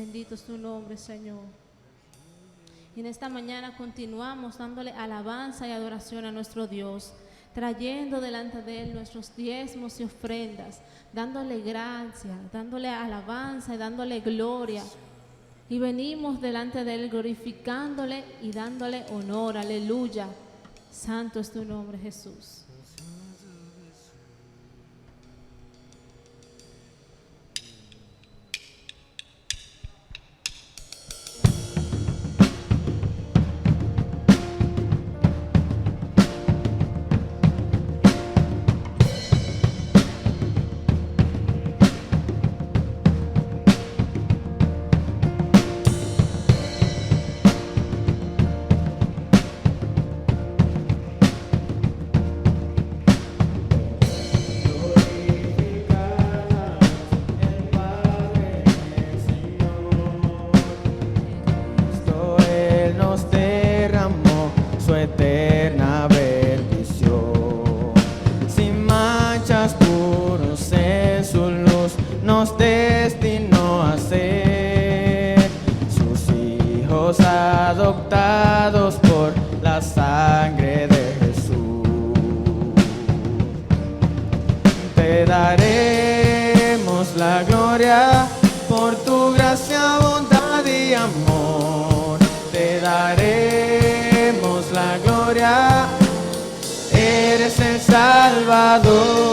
Bendito es tu nombre, Señor. Y en esta mañana continuamos dándole alabanza y adoración a nuestro Dios, trayendo delante de Él nuestros diezmos y ofrendas, dándole gracia, dándole alabanza y dándole gloria. Y venimos delante de Él glorificándole y dándole honor. Aleluya. Santo es tu nombre, Jesús. Eterna bendición, sin manchas, puros en su luz, nos destinó a ser sus hijos adoptados por la sangre de Jesús. Te daremos la gloria por tu gracia, bondad y amor. Te daremos la gloria, eres el Salvador.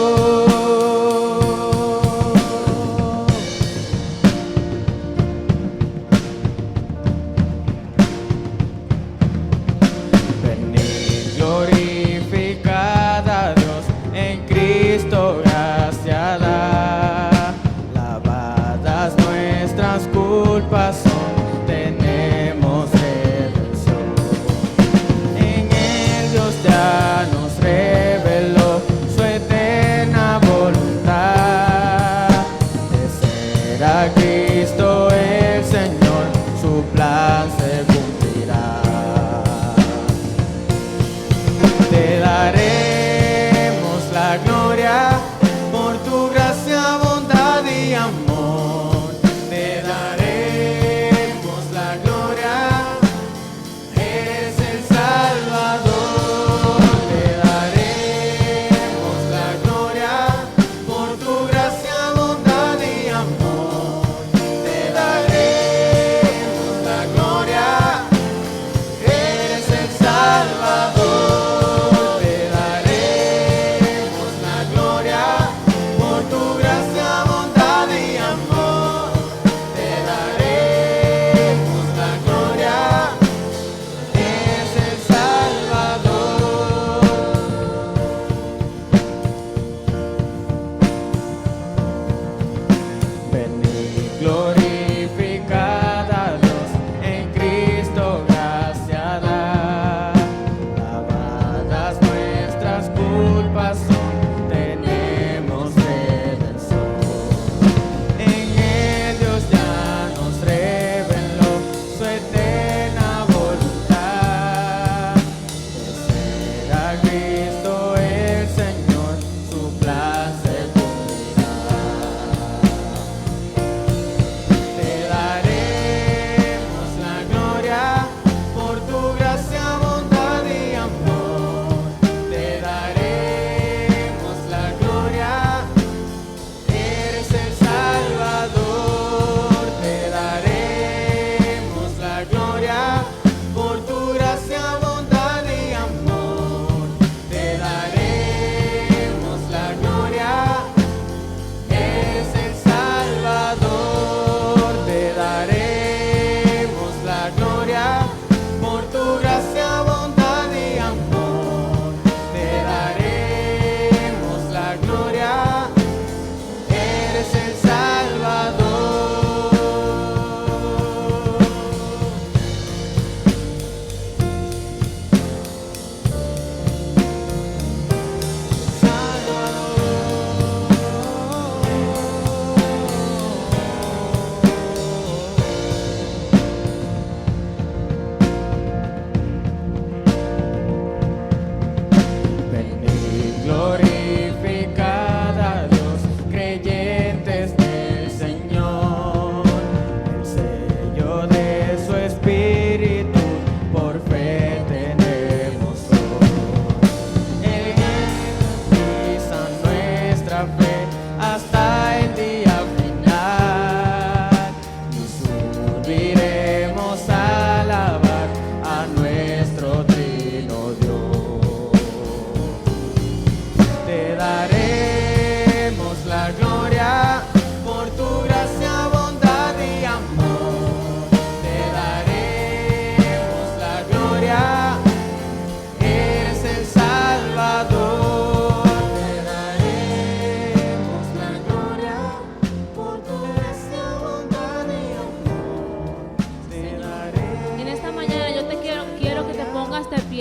Venid, glorificad a Dios, en Cristo gracia da. Lavadas nuestras culpas son, tenemos redención. En Él Dios ya nos reveló su eterna voz.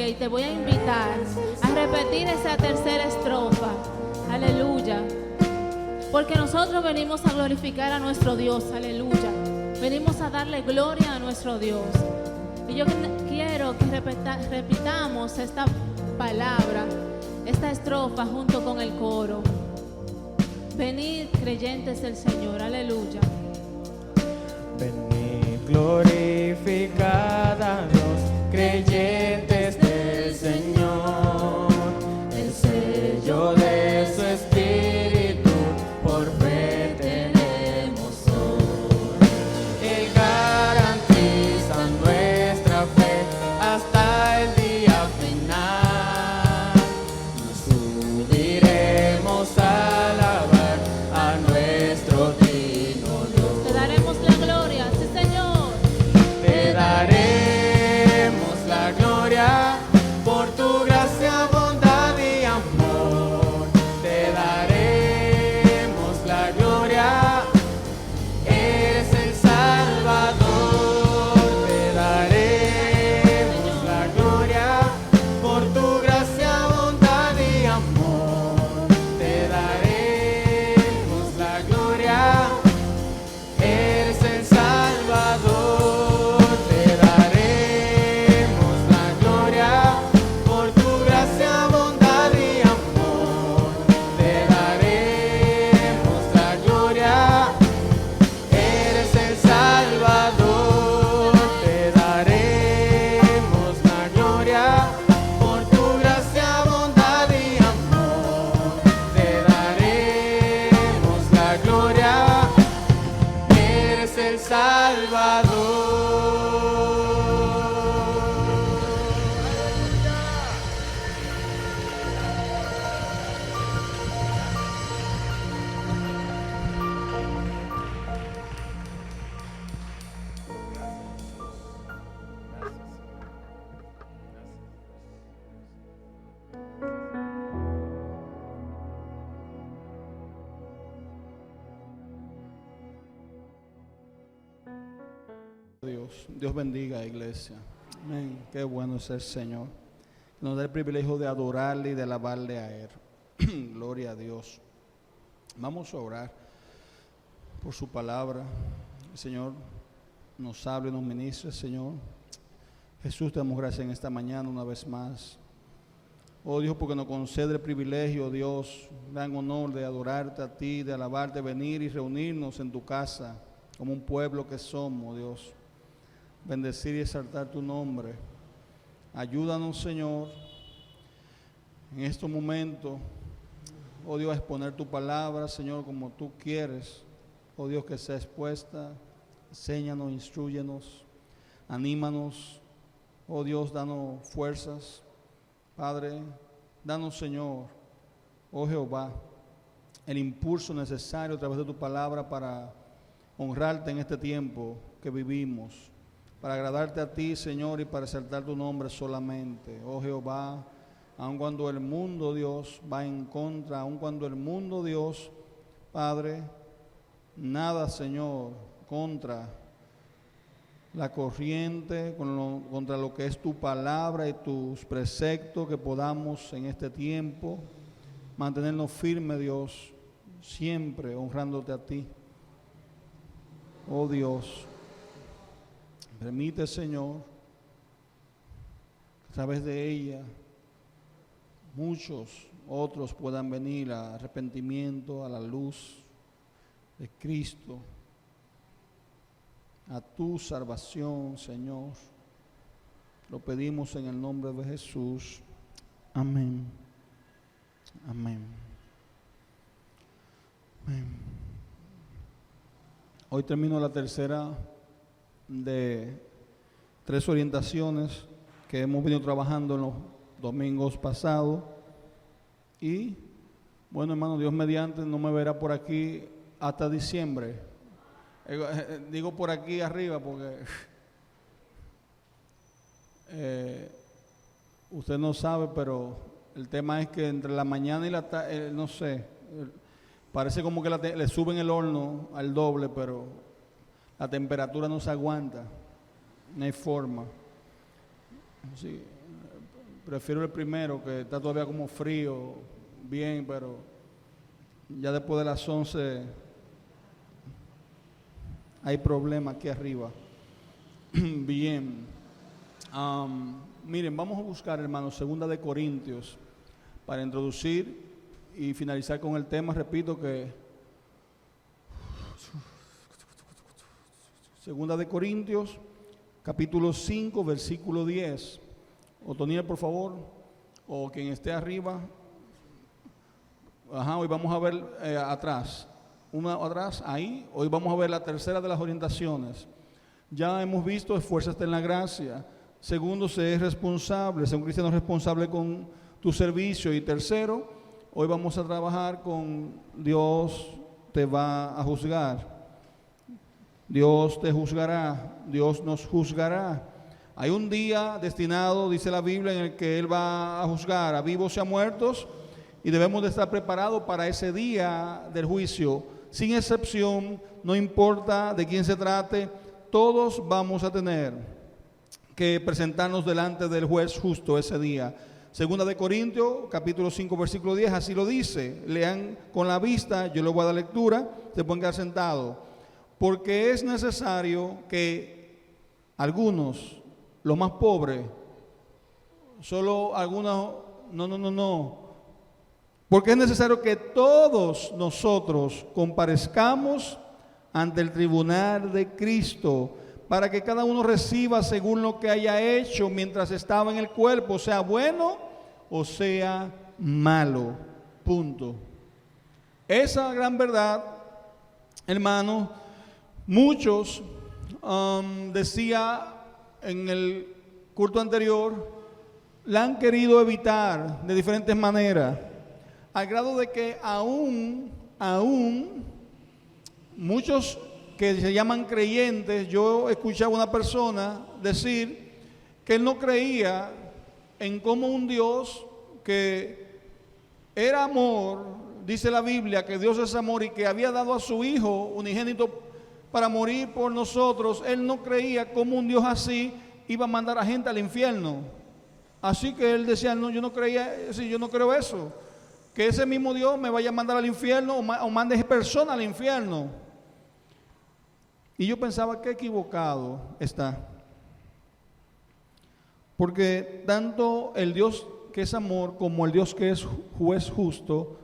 y te voy a invitar a repetir esa tercera estrofa. Aleluya. Porque nosotros venimos a glorificar a nuestro Dios. Aleluya. Venimos a darle gloria a nuestro Dios. Y yo quiero que repitamos esta palabra, esta estrofa junto con el coro. Venid, creyentes del Señor. Aleluya. Venid, glorificad a Dios, creyentes del Señor. El sello de su espíritu por fe tenemos hoy. Él garantiza nuestra fe hasta el día final. Nos subiremos a alabar a nuestro digno Dios. Te daremos la gloria, sí Señor. Te daremos la gloria por tu gracia, bondad y amor. Te daremos la gloria, eres el Salvador. Te daremos la gloria por tu gracia, bondad y amor. Te daremos la gloria, eres el Salvador. Te daremos la gloria por tu gracia, bondad y amor. Te daremos la gloria, eres el Salvador. Te daremos la gloria por tu gracia, bondad y amor. Te daremos la gloria, eres el Salvador. Dios bendiga, iglesia. Amén. Qué bueno es el Señor. Nos da el privilegio de adorarle y de alabarle a Él. Gloria a Dios. Vamos a orar por su palabra. El Señor nos hable, nos ministre, Señor. Jesús, te damos gracias en esta mañana una vez más. Oh Dios, porque nos concede el privilegio, Dios, gran honor de adorarte a ti, de alabarte, venir y reunirnos en tu casa como un pueblo que somos, Dios. Bendecir y exaltar tu nombre. Ayúdanos, Señor, en estos momentos, oh Dios, a exponer tu palabra, Señor, como tú quieres. Oh Dios, que sea expuesta. Enséñanos, instrúyenos, anímanos. Oh Dios, danos fuerzas. Padre, danos, Señor, oh Jehová, el impulso necesario a través de tu palabra para honrarte en este tiempo que vivimos, para agradarte a ti, Señor, y para exaltar tu nombre solamente. Oh Jehová, aun cuando el mundo, Dios, va en contra, aun cuando el mundo, Dios, Padre, nada, Señor, contra la corriente, contra lo que es tu palabra y tus preceptos, que podamos en este tiempo mantenernos firmes, Dios, siempre honrándote a ti. Oh Dios, permite, Señor, a través de ella muchos otros puedan venir a arrepentimiento, a la luz de Cristo, a tu salvación, Señor. Lo pedimos en el nombre de Jesús. Amén. Amén. Amén. Hoy termino la tercera de 3 orientaciones que hemos venido trabajando en los domingos pasados. Y, bueno, hermano, Dios mediante no me verá por aquí hasta diciembre. Digo por aquí arriba porque usted no sabe, pero el tema es que entre la mañana y la tarde, no sé, parece como que le suben el horno al doble, pero la temperatura no se aguanta, no hay forma. Sí, prefiero el primero, que está todavía como frío, bien, pero ya después de las 11 hay problema aquí arriba. Bien. Miren, vamos a buscar, hermanos, 2 de Corintios para introducir y finalizar con el tema. Repito que 2 de Corintios, capítulo 5, versículo 10. Otoniel, por favor, o quien esté arriba. Hoy vamos a ver atrás. Atrás, ahí. Hoy vamos a ver la tercera de las orientaciones. Ya hemos visto, esfuérzate en la gracia. Segundo, sé responsable, sé un cristiano responsable con tu servicio. Y tercero, hoy vamos a trabajar con Dios te va a juzgar. Dios te juzgará, Dios nos juzgará. Hay un día destinado, dice la Biblia, en el que Él va a juzgar a vivos y a muertos, y debemos de estar preparados para ese día del juicio, sin excepción, no importa de quién se trate, todos vamos a tener que presentarnos delante del juez justo ese día. 2 de Corintios, capítulo 5, versículo 10, así lo dice. Lean con la vista, yo les voy a dar lectura, se pueden quedar sentados. Porque es necesario que algunos, los más pobres, solo algunos, no. Porque es necesario que todos nosotros comparezcamos ante el tribunal de Cristo, para que cada uno reciba según lo que haya hecho mientras estaba en el cuerpo, sea bueno o sea malo. Punto. Esa gran verdad, hermano, muchos decía en el culto anterior, la han querido evitar de diferentes maneras, al grado de que aún muchos que se llaman creyentes, yo escuchaba a una persona decir que él no creía en cómo un Dios que era amor, dice la Biblia que Dios es amor y que había dado a su Hijo unigénito para morir por nosotros. Él no creía cómo un Dios así iba a mandar a gente al infierno. Así que él decía, no, yo no creo eso, que ese mismo Dios me vaya a mandar al infierno o mande personas al infierno. Y yo pensaba que equivocado está, porque tanto el Dios que es amor como el Dios que es juez justo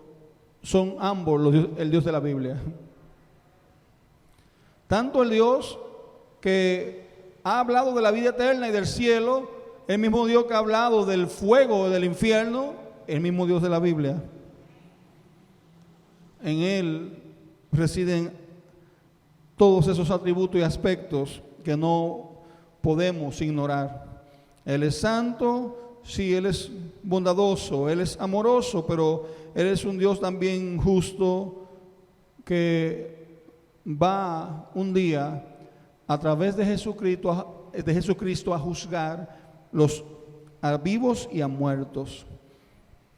son ambos el Dios de la Biblia. Tanto el Dios que ha hablado de la vida eterna y del cielo, el mismo Dios que ha hablado del fuego del infierno, el mismo Dios de la Biblia. En Él residen todos esos atributos y aspectos que no podemos ignorar. Él es santo, sí, Él es bondadoso, Él es amoroso, pero Él es un Dios también justo que va un día a través de Jesucristo a juzgar a vivos y a muertos.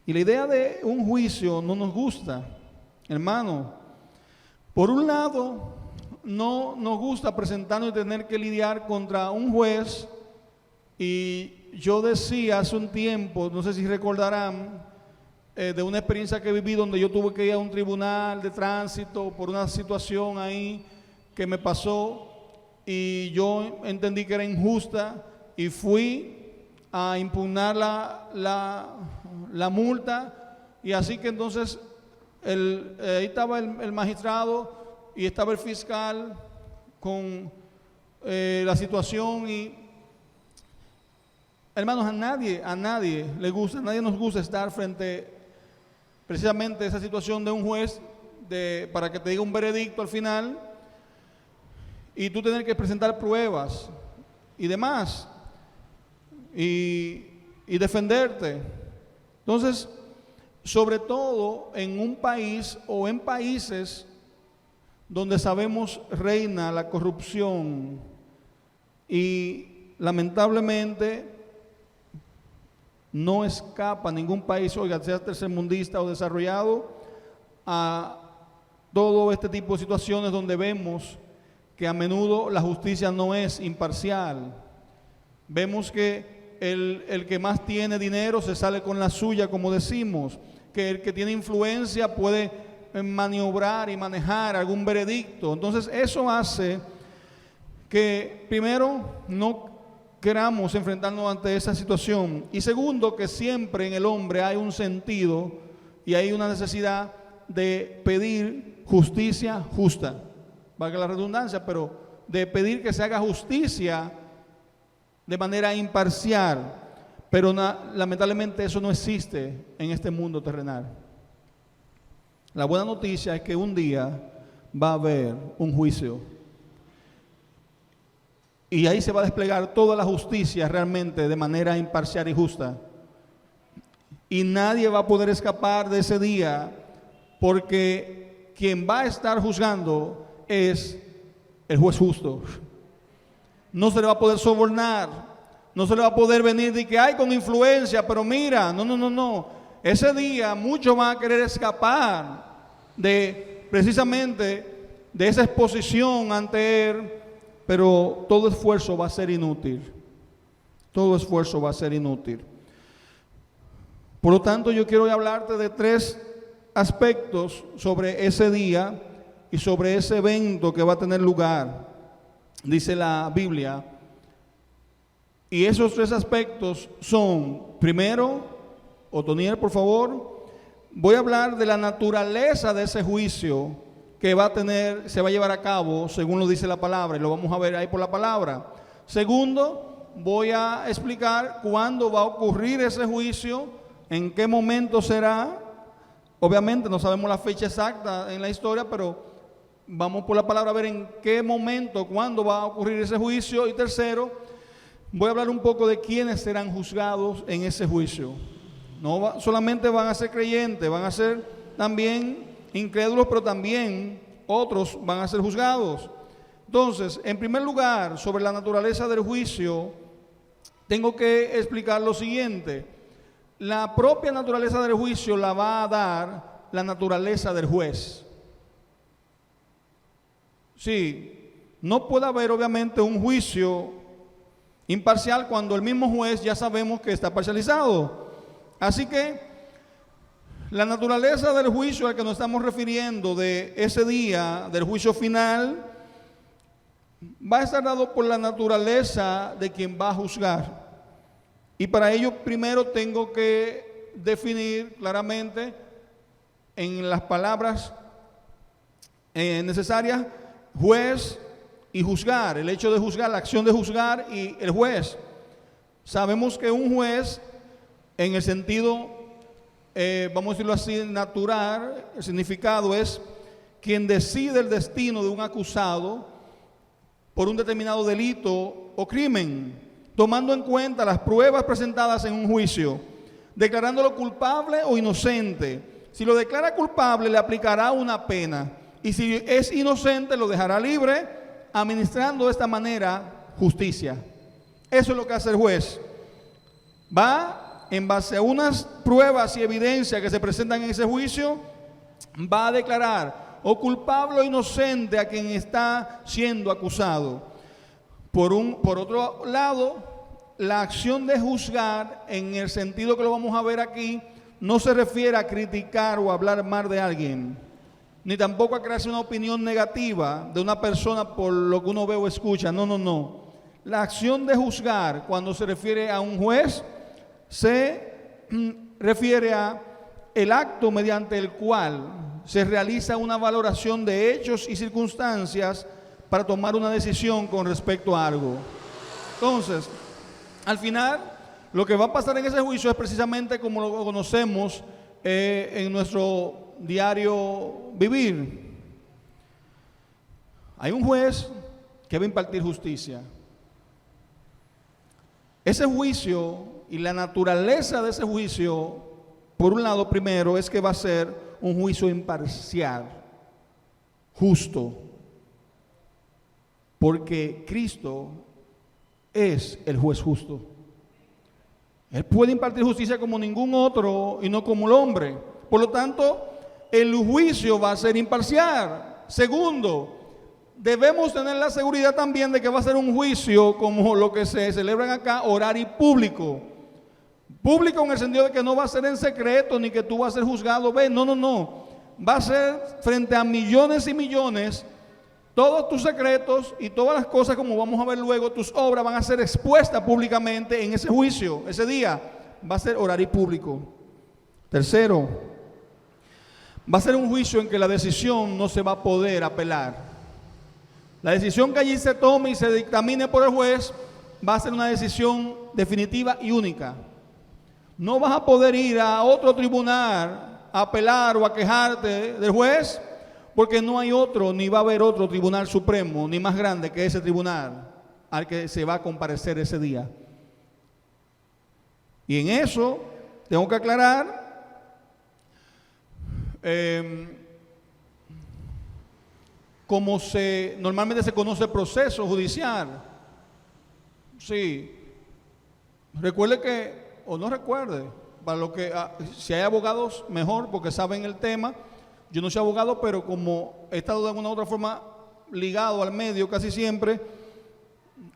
Y la idea de un juicio no nos gusta, hermano. Por un lado, no nos gusta presentarnos y tener que lidiar contra un juez. Y yo decía hace un tiempo, no sé si recordarán, de una experiencia que viví donde yo tuve que ir a un tribunal de tránsito por una situación ahí que me pasó y yo entendí que era injusta y fui a impugnar la multa, y así que entonces ahí estaba el magistrado y estaba el fiscal con la situación. Y hermanos, a nadie le gusta, a nadie nos gusta estar frente precisamente a esa situación de un juez para que te diga un veredicto al final y tú tener que presentar pruebas y demás y defenderte. Entonces, sobre todo en un país o en países donde sabemos reina la corrupción y lamentablemente no escapa ningún país, oiga, sea tercermundista o desarrollado, a todo este tipo de situaciones donde vemos que a menudo la justicia no es imparcial. Vemos que el que más tiene dinero se sale con la suya, como decimos, que el que tiene influencia puede maniobrar y manejar algún veredicto. Entonces eso hace que primero no queramos enfrentarnos ante esa situación, y segundo, que siempre en el hombre hay un sentido y hay una necesidad de pedir justicia justa, valga la redundancia, pero de pedir que se haga justicia de manera imparcial, pero lamentablemente eso no existe en este mundo terrenal. La buena noticia es que un día va a haber un juicio, y ahí se va a desplegar toda la justicia realmente de manera imparcial y justa, y nadie va a poder escapar de ese día, porque quien va a estar juzgando es el juez justo. No se le va a poder sobornar, no se le va a poder venir de que hay con influencia, pero mira, no. Ese día muchos van a querer escapar de precisamente de esa exposición ante él, pero todo esfuerzo va a ser inútil. Todo esfuerzo va a ser inútil. Por lo tanto, yo quiero hablarte de 3 aspectos sobre ese día y sobre ese evento que va a tener lugar, dice la Biblia. Y esos 3 aspectos son, primero, Otoniel, por favor, voy a hablar de la naturaleza de ese juicio que se va a llevar a cabo, según lo dice la palabra, y lo vamos a ver ahí por la palabra. Segundo, voy a explicar cuándo va a ocurrir ese juicio, en qué momento será. Obviamente no sabemos la fecha exacta en la historia, pero vamos por la palabra a ver en qué momento, cuándo va a ocurrir ese juicio. Y tercero, voy a hablar un poco de quiénes serán juzgados en ese juicio. No solamente van a ser creyentes, van a ser también incrédulos, pero también otros van a ser juzgados. Entonces, en primer lugar, sobre la naturaleza del juicio, tengo que explicar lo siguiente. La propia naturaleza del juicio la va a dar la naturaleza del juez. Sí, no puede haber obviamente un juicio imparcial cuando el mismo juez ya sabemos que está parcializado. Así que la naturaleza del juicio al que nos estamos refiriendo, de ese día del juicio final, va a estar dado por la naturaleza de quien va a juzgar. Y para ello primero tengo que definir claramente en las palabras necesarias juez y juzgar, el hecho de juzgar, la acción de juzgar y el juez. Sabemos que un juez, en el sentido, vamos a decirlo así, natural, el significado es quien decide el destino de un acusado por un determinado delito o crimen, tomando en cuenta las pruebas presentadas en un juicio, declarándolo culpable o inocente. Si lo declara culpable, le aplicará una pena, y si es inocente, lo dejará libre, administrando de esta manera justicia. Eso es lo que hace el juez. Va, en base a unas pruebas y evidencias que se presentan en ese juicio, va a declarar o culpable o inocente a quien está siendo acusado. Por otro lado, la acción de juzgar, en el sentido que lo vamos a ver aquí, no se refiere a criticar o hablar mal de alguien, ni tampoco a crearse una opinión negativa de una persona por lo que uno ve o escucha. No. La acción de juzgar, cuando se refiere a un juez, se refiere a el acto mediante el cual se realiza una valoración de hechos y circunstancias para tomar una decisión con respecto a algo. Entonces, al final, lo que va a pasar en ese juicio es precisamente como lo conocemos en nuestro diario vivir. Hay un juez que va a impartir justicia. Ese juicio y la naturaleza de ese juicio, por un lado, primero, es que va a ser un juicio imparcial, justo, porque Cristo es el juez justo. Él puede impartir justicia como ningún otro y no como el hombre. Por lo tanto, el juicio va a ser imparcial. Segundo, debemos tener la seguridad también de que va a ser un juicio como lo que se celebran acá, horario y público. Público en el sentido de que no va a ser en secreto, ni que tú vas a ser juzgado. No. Va a ser frente a millones y millones. Todos tus secretos y todas las cosas, como vamos a ver luego, tus obras van a ser expuestas públicamente en ese juicio. Ese día va a ser horario público. Tercero, va a ser un juicio en que la decisión no se va a poder apelar. La decisión que allí se tome y se dictamine por el juez va a ser una decisión definitiva y única. No vas a poder ir a otro tribunal a apelar o a quejarte del juez, porque no hay otro, ni va a haber otro tribunal supremo, ni más grande que ese tribunal al que se va a comparecer ese día. Y en eso tengo que aclarar, como normalmente se conoce el proceso judicial. Sí, recuerde que, o no recuerde, para lo que, si hay abogados, mejor, porque saben el tema. Yo no soy abogado, pero como he estado de alguna u otra forma ligado al medio casi siempre,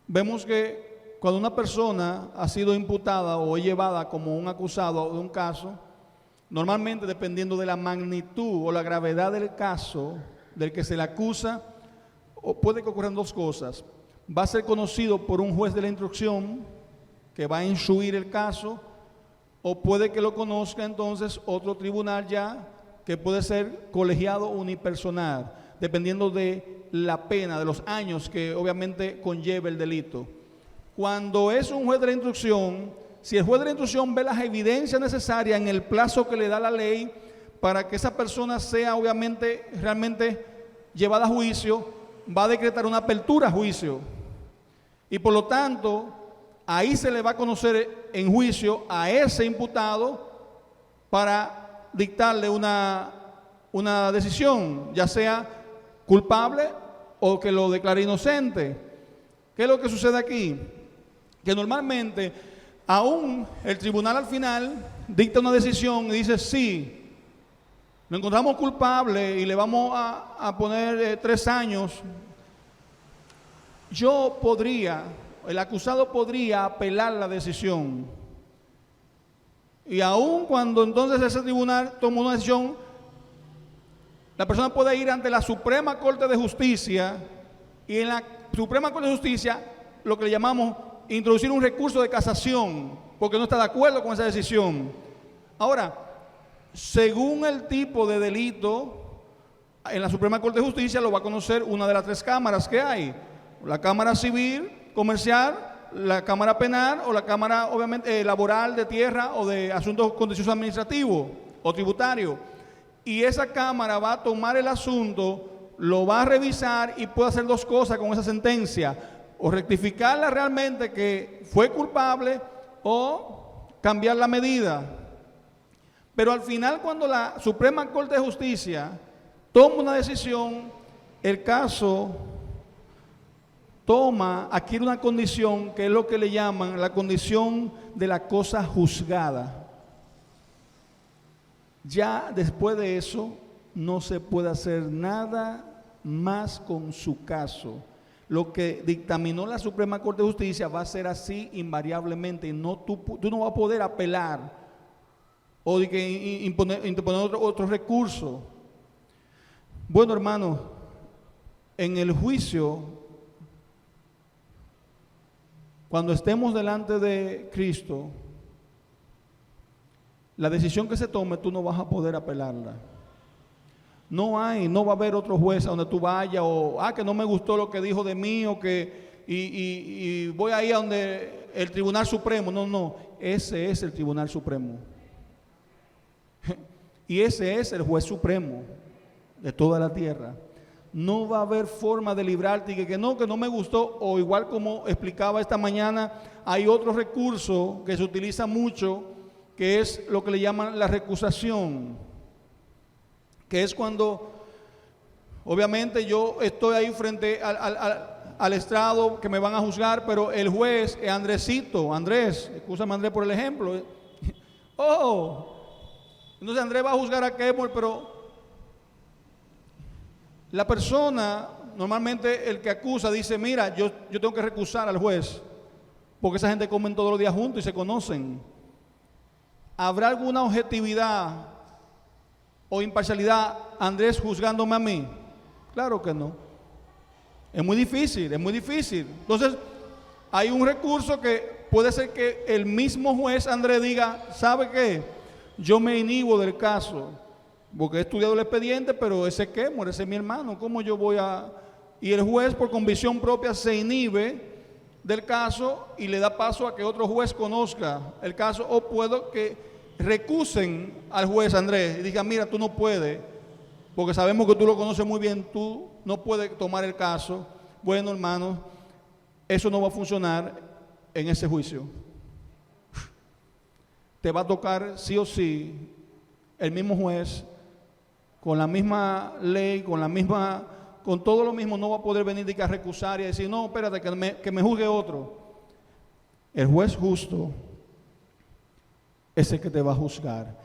vemos que cuando una persona ha sido imputada o es llevada como un acusado de un caso, normalmente dependiendo de la magnitud o la gravedad del caso del que se le acusa, puede que ocurran dos cosas. Va a ser conocido por un juez de la instrucción que va a instruir el caso, o puede que lo conozca entonces otro tribunal ya, que puede ser colegiado unipersonal, dependiendo de la pena, de los años que obviamente conlleva el delito. Cuando es un juez de la instrucción, si el juez de la instrucción ve las evidencias necesarias en el plazo que le da la ley para que esa persona sea obviamente realmente llevada a juicio, va a decretar una apertura a juicio. Y por lo tanto, ahí se le va a conocer en juicio a ese imputado para dictarle una decisión, ya sea culpable o que lo declare inocente. ¿Qué es lo que sucede aquí? Que normalmente, aún el tribunal al final dicta una decisión y dice: sí, lo encontramos culpable y le vamos a poner 3 años. El acusado podría apelar la decisión. Y aun cuando entonces ese tribunal toma una decisión, la persona puede ir ante la Suprema Corte de Justicia, y en la Suprema Corte de Justicia lo que le llamamos introducir un recurso de casación, porque no está de acuerdo con esa decisión. Ahora, según el tipo de delito, en la Suprema Corte de Justicia lo va a conocer una de las 3 cámaras que hay: la Cámara Civil, Comercial, la Cámara Penal, o la Cámara obviamente laboral, de tierra, o de asuntos contenciosos administrativos o tributarios. Y esa Cámara va a tomar el asunto, lo va a revisar y puede hacer 2 cosas con esa sentencia: o rectificarla realmente que fue culpable, o cambiar la medida. Pero al final, cuando la Suprema Corte de Justicia toma una decisión, el caso adquiere una condición que es lo que le llaman la condición de la cosa juzgada. Ya después de eso no se puede hacer nada más con su caso. Lo que dictaminó la Suprema Corte de Justicia va a ser así invariablemente, y tú no vas a poder apelar o de que interponer otro recurso. Bueno, hermano, en el juicio, cuando estemos delante de Cristo, la decisión que se tome tú no vas a poder apelarla. No va a haber otro juez a donde tú vayas, o que no me gustó lo que dijo de mí, o que y voy ahí a donde el Tribunal Supremo. No, ese es el Tribunal Supremo. Y ese es el juez supremo de toda la tierra. No va a haber forma de librarte y que no me gustó, o igual como explicaba esta mañana, hay otro recurso que se utiliza mucho, que es lo que le llaman la recusación, que es cuando obviamente yo estoy ahí frente al estrado que me van a juzgar, pero el juez es Andrés, escúchame Andrés por el ejemplo, entonces Andrés va a juzgar a Kemol, pero la persona normalmente el que acusa dice, mira, yo tengo que recusar al juez, porque esa gente comen todos los días juntos y se conocen. ¿Habrá alguna objetividad o imparcialidad Andrés juzgándome a mí? Claro que no. Es muy difícil, es muy difícil. Entonces, hay un recurso que puede ser que el mismo juez Andrés diga, ¿sabe qué? Yo me inhibo del caso, porque he estudiado el expediente, pero ese es mi hermano, ¿cómo yo voy a...? Y el juez por convicción propia se inhibe del caso y le da paso a que otro juez conozca el caso, o puedo que recusen al juez Andrés y digan, mira, tú no puedes, porque sabemos que tú lo conoces muy bien, tú no puedes tomar el caso. Bueno, hermanos, eso no va a funcionar en ese juicio. Te va a tocar sí o sí el mismo juez, con la misma ley, con todo lo mismo. No va a poder venir a recusar y decir, no, espérate, que me juzgue otro. El juez justo es el que te va a juzgar.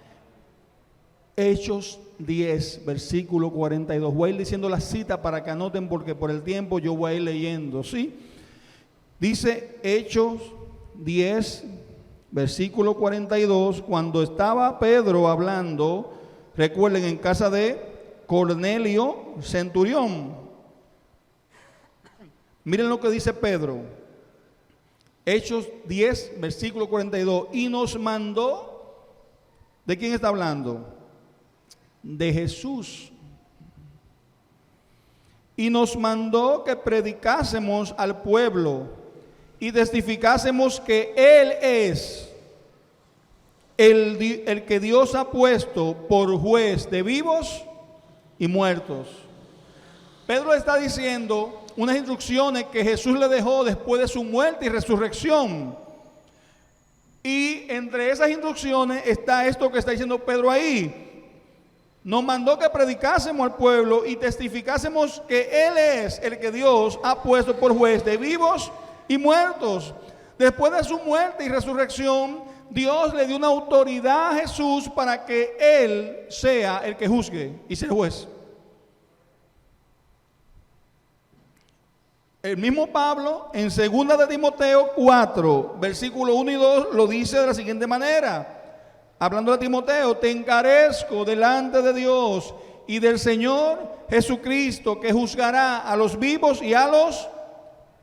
Hechos 10, versículo 42. Voy a ir diciendo la cita para que anoten, porque por el tiempo yo voy a ir leyendo, ¿sí? Dice Hechos 10, versículo 42, cuando estaba Pedro hablando, recuerden, en casa de Cornelio, centurión. Miren lo que dice Pedro. Hechos 10, versículo 42. Y nos mandó, ¿de quién está hablando? De Jesús. Y nos mandó que predicásemos al pueblo y testificásemos que Él es el que Dios ha puesto por juez de vivos y muertos. Pedro está diciendo unas instrucciones que Jesús le dejó después de su muerte y resurrección. Y entre esas instrucciones está esto que está diciendo Pedro ahí. Nos mandó que predicásemos al pueblo y testificásemos que Él es el que Dios ha puesto por juez de vivos y muertos. Después de su muerte y resurrección, Dios le dio una autoridad a Jesús para que Él sea el que juzgue y sea el juez. El mismo Pablo en 2 de Timoteo 4, versículo 1 y 2 lo dice de la siguiente manera. Hablando de Timoteo, te encarezco delante de Dios y del Señor Jesucristo, que juzgará a los vivos y a los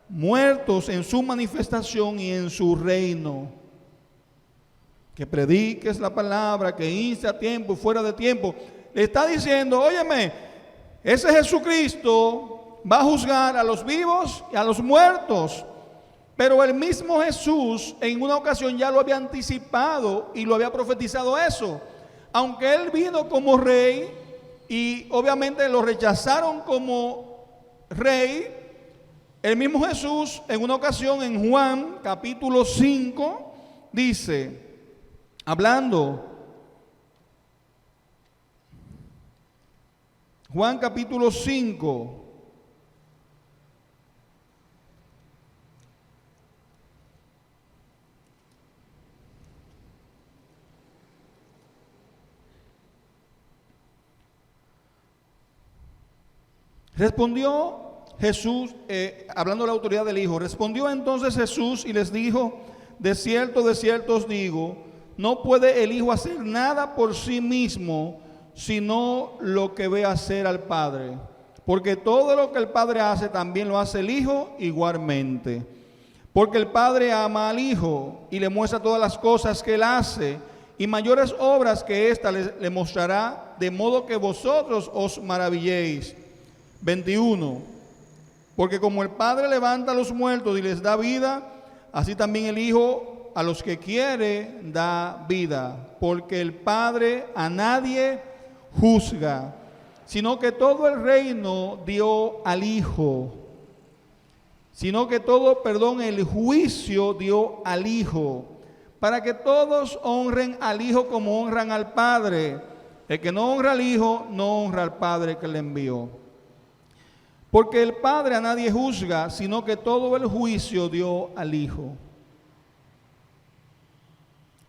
muertos en su manifestación y en su reino. Que prediques la palabra, que inste a tiempo y fuera de tiempo. Le está diciendo, óyeme, ese Jesucristo va a juzgar a los vivos y a los muertos. Pero el mismo Jesús en una ocasión ya lo había anticipado y lo había profetizado eso. Aunque Él vino como rey y obviamente lo rechazaron como rey, el mismo Jesús en una ocasión en Juan capítulo 5 dice, hablando, Juan capítulo 5, respondió Jesús, hablando de la autoridad del Hijo, respondió entonces Jesús y les dijo, de cierto os digo, no puede el Hijo hacer nada por sí mismo, sino lo que ve hacer al Padre. Porque todo lo que el Padre hace, también lo hace el Hijo igualmente. Porque el Padre ama al Hijo y le muestra todas las cosas que Él hace, y mayores obras que ésta le mostrará, de modo que vosotros os maravilléis. 21. Porque como el Padre levanta a los muertos y les da vida, así también el Hijo a los que quiere da vida. Porque el Padre a nadie juzga, sino que todo el reino dio al Hijo. El juicio dio al Hijo, para que todos honren al Hijo como honran al Padre. El que no honra al Hijo, no honra al Padre que le envió. Porque el Padre a nadie juzga, sino que todo el juicio dio al Hijo.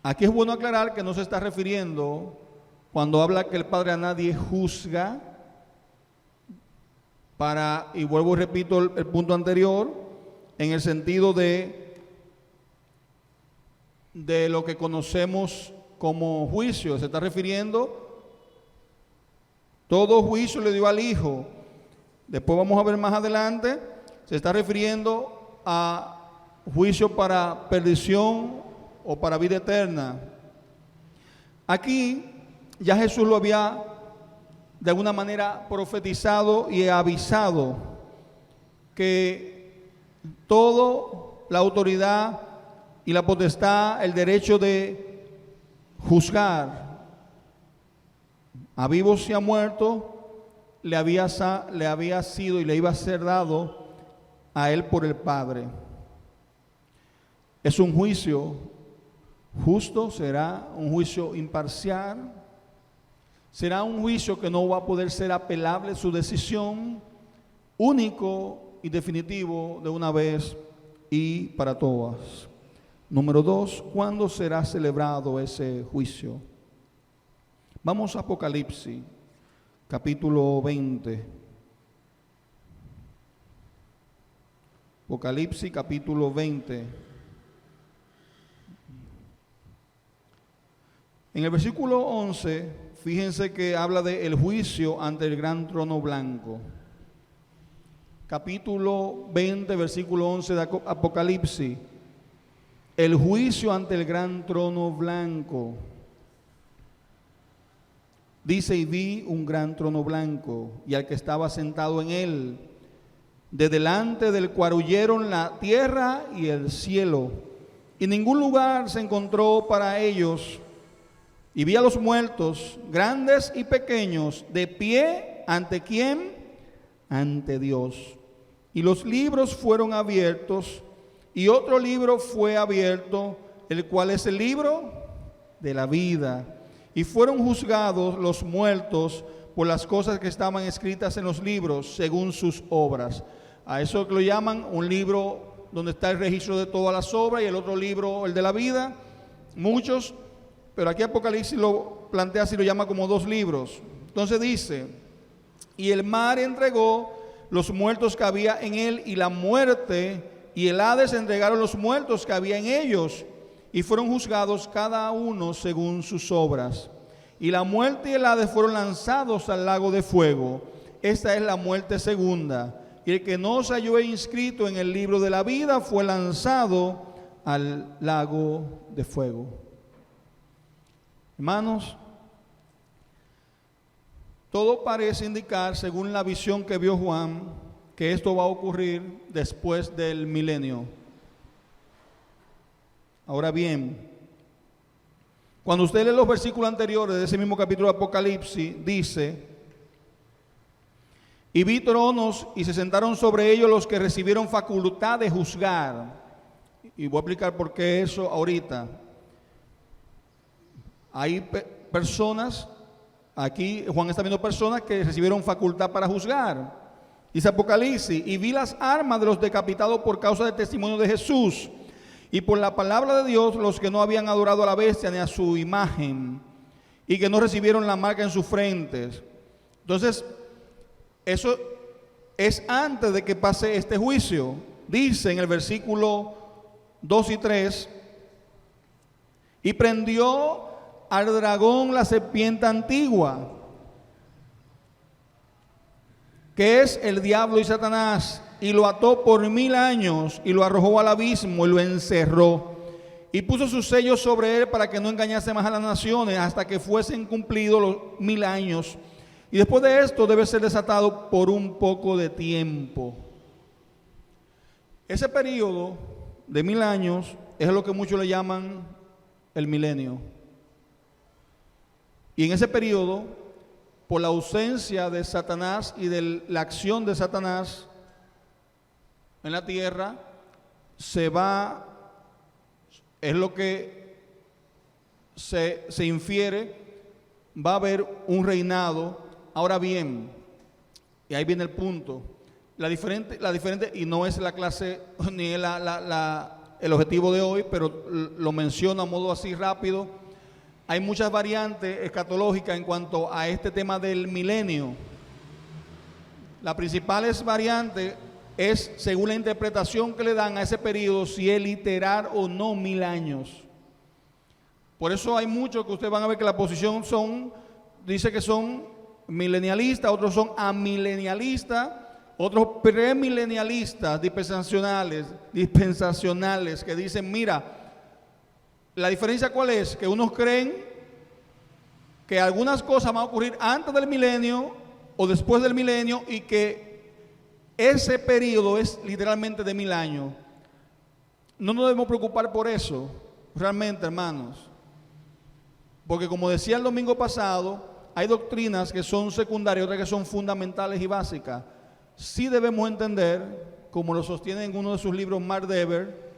Aquí es bueno aclarar que no se está refiriendo, cuando habla que el Padre a nadie juzga, y vuelvo y repito el punto anterior, en el sentido de lo que conocemos como juicio. Se está refiriendo, todo juicio le dio al Hijo. Después vamos a ver más adelante, se está refiriendo a juicio para perdición o para vida eterna. Aquí ya Jesús lo había de alguna manera profetizado y avisado que toda la autoridad y la potestad, el derecho de juzgar a vivos y a muertos, le había sido y le iba a ser dado a él por el Padre. Es un juicio justo, será un juicio imparcial, será un juicio que no va a poder ser apelable su decisión, único y definitivo de una vez y para todas. Número 2, ¿cuándo será celebrado ese juicio? Vamos a Apocalipsis, capítulo 20. Apocalipsis, capítulo 20. En el versículo 11, fíjense que habla del juicio ante el gran trono blanco. Capítulo 20, versículo 11 de Apocalipsis. El juicio ante el gran trono blanco. Dice: y vi un gran trono blanco y al que estaba sentado en él, de delante del cual huyeron la tierra y el cielo, y ningún lugar se encontró para ellos. Y vi a los muertos, grandes y pequeños, de pie, ¿ante quién? Ante Dios. Y los libros fueron abiertos, y otro libro fue abierto, el cual es el libro de la vida. Y fueron juzgados los muertos por las cosas que estaban escritas en los libros, según sus obras. A eso que lo llaman un libro donde está el registro de todas las obras, y el otro libro, el de la vida. Muchos, pero aquí Apocalipsis lo plantea así, lo llama como dos libros. Entonces dice: y el mar entregó los muertos que había en él, y la muerte y el Hades entregaron los muertos que había en ellos, y fueron juzgados cada uno según sus obras. Y la muerte y el Hades fueron lanzados al lago de fuego. Esta es la muerte segunda. Y el que no se halló inscrito en el libro de la vida fue lanzado al lago de fuego. Hermanos, todo parece indicar, según la visión que vio Juan, que esto va a ocurrir después del milenio. Ahora bien, cuando usted lee los versículos anteriores de ese mismo capítulo de Apocalipsis, dice: y vi tronos y se sentaron sobre ellos los que recibieron facultad de juzgar. Y voy a explicar por qué eso ahorita. Hay personas, aquí Juan está viendo personas que recibieron facultad para juzgar. Dice Apocalipsis: y vi las armas de los decapitados por causa del testimonio de Jesús y por la palabra de Dios, los que no habían adorado a la bestia ni a su imagen, y que no recibieron la marca en sus frentes. Entonces, eso es antes de que pase este juicio. Dice en el versículo 2 y 3: y prendió al dragón, la serpiente antigua, que es el diablo y Satanás, y lo ató por 1000 años, y lo arrojó al abismo y lo encerró, y puso sus sellos sobre él para que no engañase más a las naciones hasta que fuesen cumplidos los 1000 años. Y después de esto debe ser desatado por un poco de tiempo. Ese periodo de 1000 años es lo que muchos le llaman el milenio. Y en ese periodo, por la ausencia de Satanás y de la acción de Satanás en la tierra, es lo que se infiere, va a haber un reinado. Ahora bien, y ahí viene el punto, la diferente, y no es la clase ni el objetivo de hoy, pero lo menciono a modo así rápido. Hay muchas variantes escatológicas en cuanto a este tema del milenio. Las principales variantes es según la interpretación que le dan a ese periodo, si es literal o no 1000 años. Por eso hay muchos que ustedes van a ver que la posición dice que son milenialistas, otros son amilenialistas, otros premilenialistas, dispensacionales, que dicen, mira, la diferencia cuál es, que unos creen que algunas cosas van a ocurrir antes del milenio o después del milenio y que ese periodo es literalmente de 1000 años. No nos debemos preocupar por eso, realmente, hermanos. Porque como decía el domingo pasado, hay doctrinas que son secundarias, otras que son fundamentales y básicas. Sí debemos entender, como lo sostiene en uno de sus libros Mark Dever,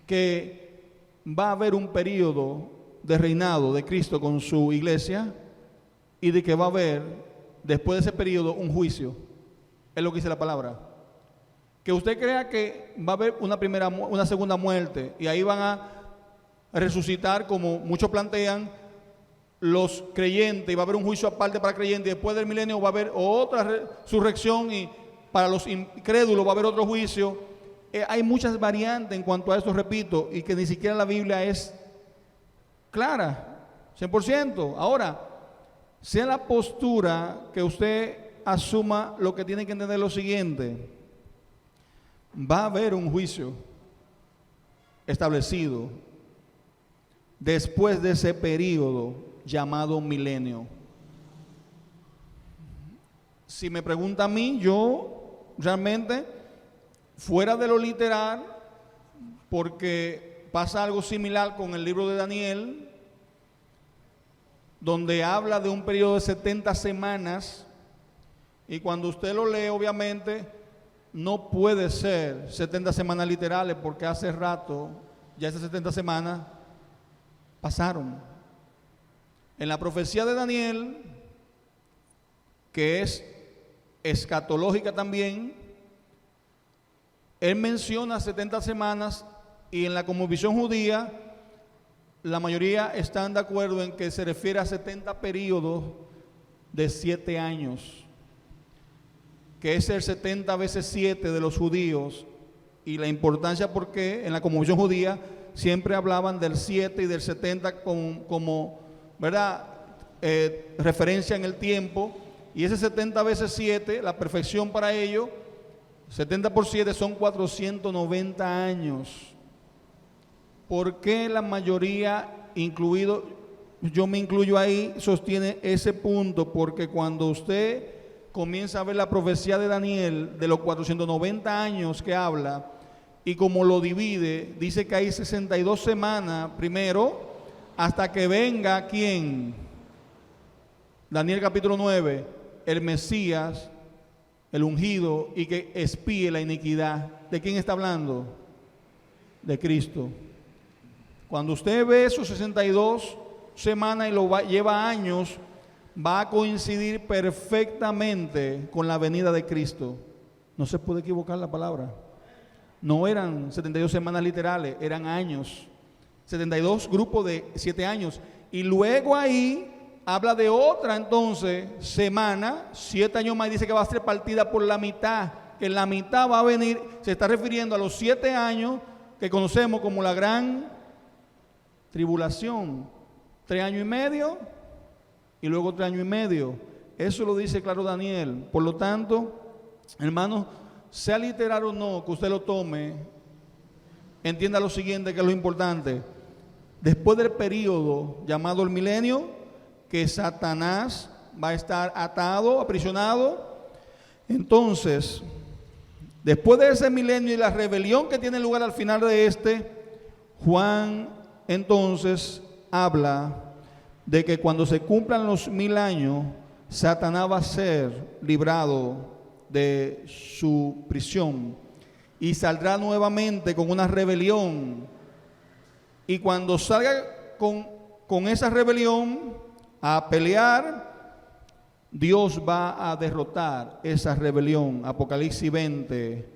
que va a haber un periodo de reinado de Cristo con su iglesia y de que va a haber, después de ese periodo, un juicio. Es lo que dice la palabra. Que usted crea que va a haber una segunda muerte y ahí van a resucitar, como muchos plantean, los creyentes, y va a haber un juicio aparte para creyentes, y después del milenio va a haber otra resurrección, y para los incrédulos va a haber otro juicio. Hay muchas variantes en cuanto a esto, repito, y que ni siquiera la Biblia es clara, 100%. Ahora, sea la postura que usted asuma, lo que tiene que entender es lo siguiente: va a haber un juicio establecido después de ese periodo llamado milenio. Si me pregunta a mí, yo realmente, fuera de lo literal, porque pasa algo similar con el libro de Daniel, donde habla de un periodo de 70 semanas, y cuando usted lo lee, obviamente, no puede ser 70 semanas literales, porque hace rato, ya esas 70 semanas pasaron. En la profecía de Daniel, que es escatológica también, él menciona 70 semanas, y en la cosmovisión judía la mayoría están de acuerdo en que se refiere a 70 periodos de 7 años, que es el 70 veces 7 de los judíos, y la importancia porque en la cosmovisión judía siempre hablaban del 7 y del 70 como ¿verdad? Referencia en el tiempo, y ese 70 veces 7, la perfección para ello, 70 por 7 son 490 años. ¿Por qué la mayoría, incluido, yo me incluyo ahí, sostiene ese punto? Porque cuando usted comienza a ver la profecía de Daniel, de los 490 años que habla, y como lo divide, dice que hay 62 semanas primero, hasta que venga, ¿quién? Daniel capítulo 9, el Mesías, el ungido, y que expíe la iniquidad. ¿De quién está hablando? De Cristo. Cuando usted ve esos 62 semanas y lleva años, va a coincidir perfectamente con la venida de Cristo. No se puede equivocar la palabra. No eran 72 semanas literales, eran años. 72 grupos de 7 años. Y luego ahí habla de otra entonces semana, 7 años más, dice que va a ser partida por la mitad, que en la mitad va a venir, se está refiriendo a los 7 años que conocemos como la gran tribulación, 3 años y medio y luego 3 años y medio. Eso lo dice claro Daniel. Por lo tanto, hermanos, sea literal o no que usted lo tome, entienda lo siguiente, que es lo importante. Después del periodo llamado el milenio, que Satanás va a estar atado, aprisionado, entonces, después de ese milenio y la rebelión que tiene lugar al final de este, Juan entonces habla de que cuando se cumplan los 1000 años, Satanás va a ser librado de su prisión y saldrá nuevamente con una rebelión. Y cuando salga con esa rebelión a pelear, Dios va a derrotar esa rebelión. Apocalipsis 20,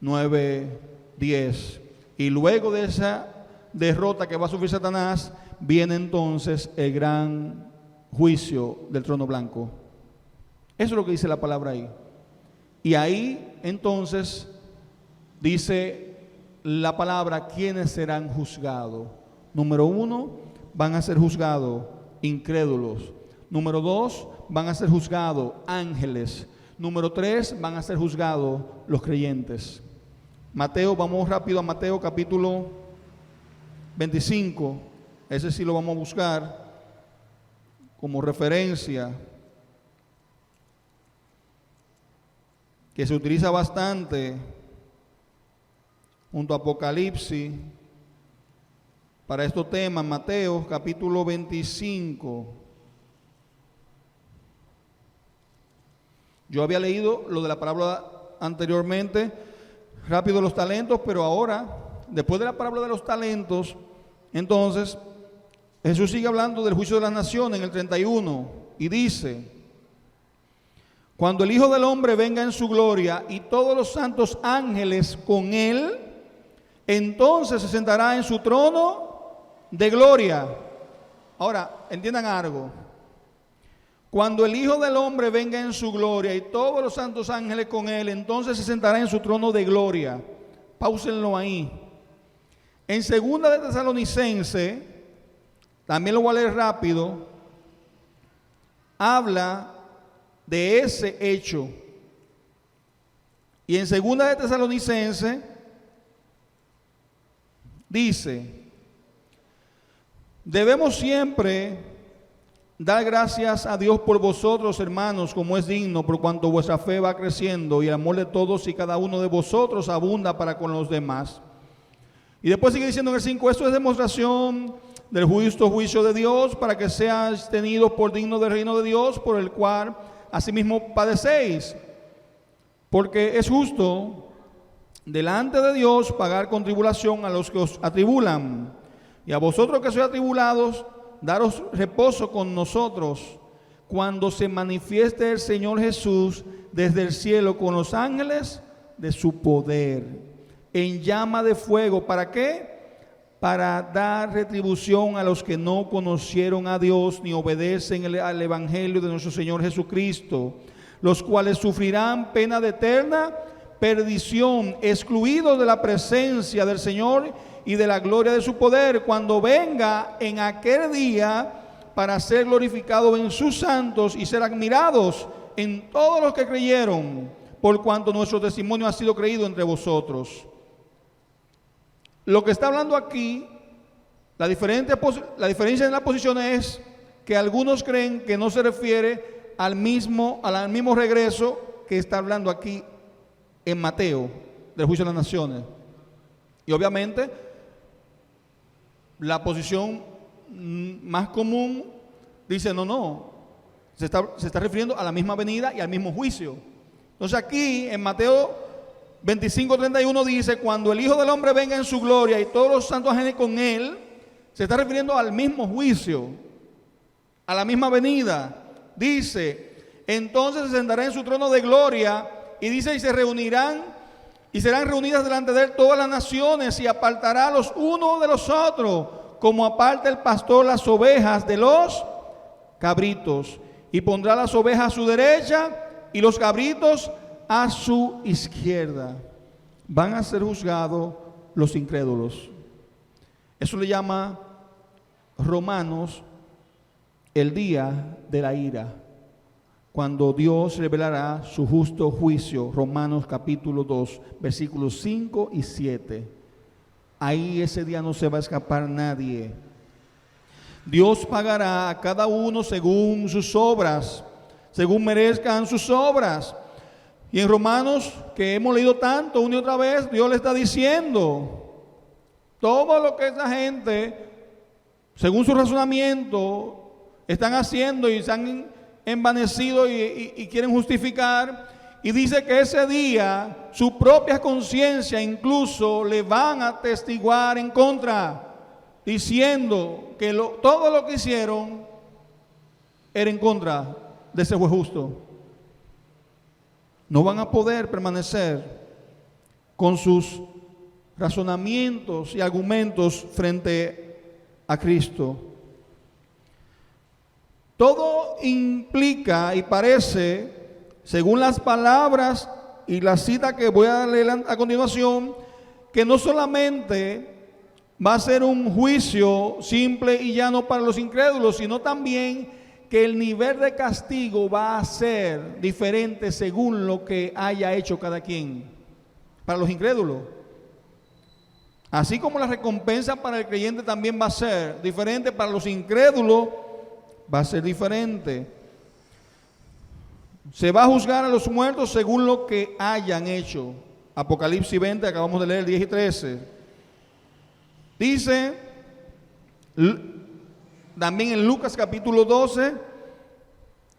9, 10. Y luego de esa derrota que va a sufrir Satanás, viene entonces el gran juicio del trono blanco. Eso es lo que dice la palabra ahí. Y ahí entonces dice la palabra, ¿quiénes serán juzgados? Número 1, van a ser juzgados incrédulos. Número 2, van a ser juzgados ángeles. Número 3, van a ser juzgados los creyentes. Mateo, vamos rápido a Mateo capítulo 25. Ese sí lo vamos a buscar como referencia, que se utiliza bastante junto a Apocalipsis para estos temas. Mateo capítulo 25. Yo había leído lo de la parábola anteriormente, rápido los talentos, pero ahora, después de la parábola de los talentos, entonces Jesús sigue hablando del juicio de las naciones en el 31 y dice: cuando el Hijo del Hombre venga en su gloria y todos los santos ángeles con él, entonces se sentará en su trono de gloria. Ahora, entiendan algo. Cuando el Hijo del Hombre venga en su gloria y todos los santos ángeles con él, entonces se sentará en su trono de gloria. Páusenlo ahí. En 2 de Tesalonicenses, también lo voy a leer rápido, habla de ese hecho. Y en 2 de Tesalonicenses dice: debemos siempre dar gracias a Dios por vosotros, hermanos, como es digno, por cuanto vuestra fe va creciendo y el amor de todos y cada uno de vosotros abunda para con los demás. Y después sigue diciendo en el 5: esto es demostración del justo juicio de Dios, para que seáis tenidos por dignos del reino de Dios, por el cual asimismo padecéis. Porque es justo delante de Dios pagar con tribulación a los que os atribulan. Y a vosotros que sois atribulados, daros reposo con nosotros, cuando se manifieste el Señor Jesús desde el cielo con los ángeles de su poder, en llama de fuego. ¿Para qué? Para dar retribución a los que no conocieron a Dios ni obedecen al Evangelio de nuestro Señor Jesucristo, los cuales sufrirán pena de eterna perdición, excluidos de la presencia del Señor y de la gloria de su poder, cuando venga en aquel día para ser glorificado en sus santos y ser admirados en todos los que creyeron, por cuanto nuestro testimonio ha sido creído entre vosotros. Lo que está hablando aquí, la diferencia en la posición es que algunos creen que no se refiere al mismo regreso que está hablando aquí en Mateo, del juicio de las naciones. Y obviamente la posición más común dice no, se está refiriendo a la misma venida y al mismo juicio. Entonces aquí en Mateo 25:31 dice: cuando el Hijo del Hombre venga en su gloria y todos los santos ángeles con él, se está refiriendo al mismo juicio, a la misma venida. Dice: entonces se sentará en su trono de gloria, y dice: y se reunirán y serán reunidas delante de él todas las naciones, y apartará los unos de los otros, como aparta el pastor las ovejas de los cabritos, y pondrá las ovejas a su derecha y los cabritos a su izquierda. Van a ser juzgados los incrédulos. Eso le llama Romanos el día de la ira, cuando Dios revelará su justo juicio. Romanos capítulo 2, versículos 5 y 7. Ahí ese día no se va a escapar nadie. Dios pagará a cada uno según sus obras, según merezcan sus obras. Y en Romanos, que hemos leído tanto una y otra vez, Dios le está diciendo: todo lo que esa gente, según su razonamiento, están haciendo y se han envanecido y quieren justificar, y dice que ese día su propia conciencia incluso le van a testiguar en contra, diciendo que todo lo que hicieron era en contra de ese juez justo. No van a poder permanecer con sus razonamientos y argumentos frente a Cristo. Todo implica y parece, según las palabras y la cita que voy a leer a continuación, que no solamente va a ser un juicio simple y llano para los incrédulos, sino también que el nivel de castigo va a ser diferente según lo que haya hecho cada quien. Para los incrédulos, así como la recompensa para el creyente también va a ser diferente, para los incrédulos va a ser diferente. Se va a juzgar a los muertos según lo que hayan hecho. Apocalipsis 20, acabamos de leer 10 y 13. Dice también en Lucas capítulo 12: